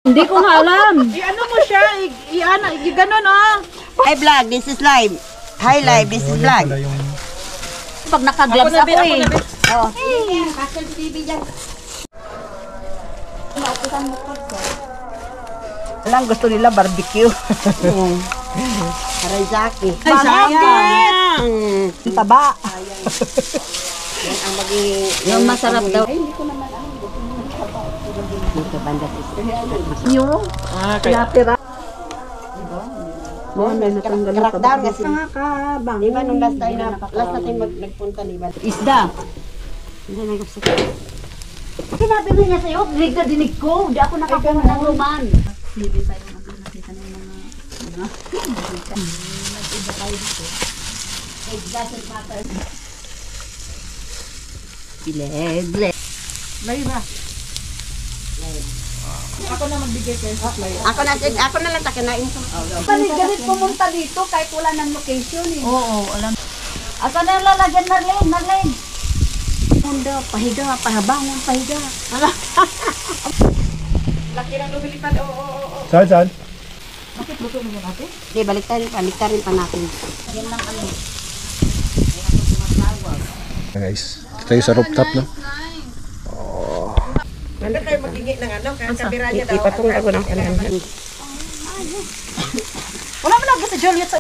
Hindi ko nga alam. I-ano mo siya, i-ganon oh. Hi vlog, this is live. Hi live, this is vlog. Pag naka-gloves ako eh. Oh. Hey, pasal TV dyan. Alam, gusto nila barbecue. Aray-zaki. Ay, sayang. Taba. Yan ang maging... Yung masarap daw. Hindi ko naman alam. Dito banda Yung? Kaya pera. Crackdown kasi. Di ba nung last natin nagpunta, di ba? Isda. Sinabi mo niya sa'yo, dinig na dinig ko. Hindi ako nakakuha ng roman. Hindi tayo nakakita ng mga... Nag-iba tayo dito. It doesn't matter. Bileg. Layo na. Ako na magbigay kayo sa layo. Ako na lang takinain ko. Ganit pumunta dito kahit wala ng location eh. Oo, alam. Asa na lalagyan, Marlene? Mundo, pahiga, pahabangon, pahiga. Laki ng lumilipad. Oo. Saan? Bakit luto naman natin? Hindi, baliktarin pa natin. Yan lang kami. Guys, tayo sa rooftop na. Ano kayo magiging ng ano? Kabira niya daw. Ipatong ako ng kanan. Wala mo lang sa Juliet sa...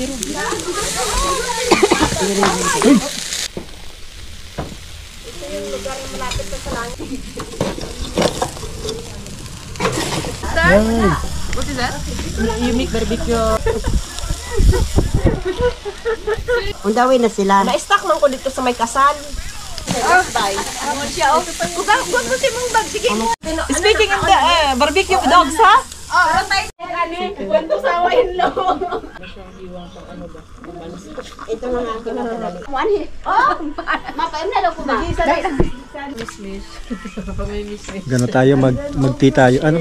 What is that? Unique barbecue. Undawin na sila. Na-stack man ko dito sa may kasal. Speaking of the barbecue dogs, ha? Ito na nga ako nakadali. Mapaim na daw ko ba? Gano'n tayo mag-tea tayo. Ano?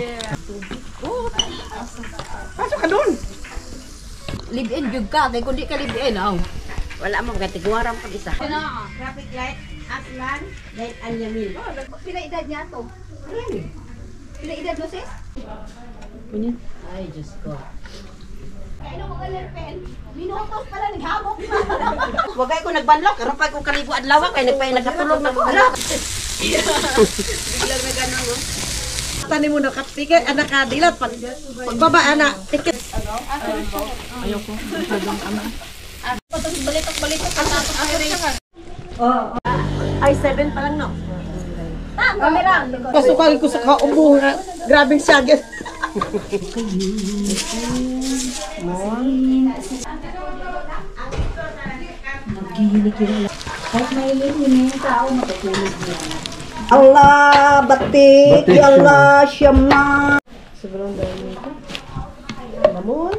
Pasok ka dun. Live-in jug ka, kaya kundi ka live-in, Wala mo, katiguaran pa isa. Traffic light, Aslan, then Anyamin. Pila edad niya to? Pila edad mo, sis? Ay, Diyos ko. Kaya mo ka pen. Minutos pala, naghamok pa. Wagay ko nagbanlok, karon pa ko kaligo adlaw kay nagpay-nagatulog na ko. Ala. Biglang na gano'n, no? Tani mo na ticket, anak ka dilat. Pagbaba, anak, ticket. Ayoko. Balitok ka tapos Ay, 7 pa lang, no? Kamera. Pasukan ko sa kaubo nga. Grabing sagit. Kahit may yung tao, matutulog niya. Allah, batik, ya Allah, syama. Sobrang dami ito. Mamon.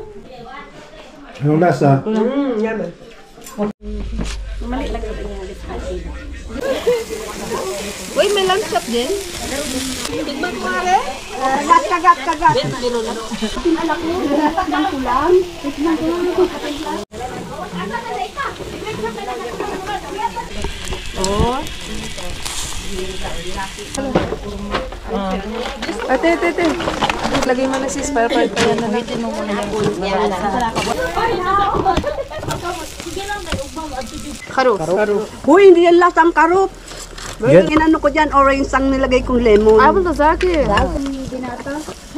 Anong lasa? Yaman. Mali lang ito niya, spicy. Uy, may lamb chop din. Tigman mo nga Kagat. Tinalak mo, ng kulang. Tignan ko lang ito. Ate. Lagay mo na sis para pa yan na natin mo muna yung Karot. Huy, hindi yan lasang karot. Inano ko dyan, orange ang nilagay kong lemon. Abang to sa akin.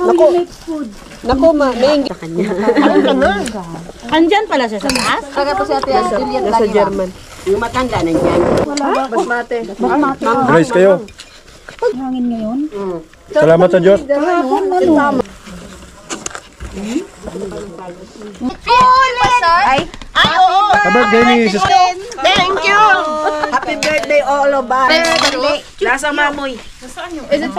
Naku, may sa kanya. Andyan pala siya sa taas? Kaya po si Ate Juliet Nasa German. Yung matanda nandyan. Basmate. Guys, kayo. Hangin ngayon. Salamat sa Diyos. Ay, oo. Happy birthday ni Sis. Thank you. Happy birthday all of us. Lasang mamoy. Is it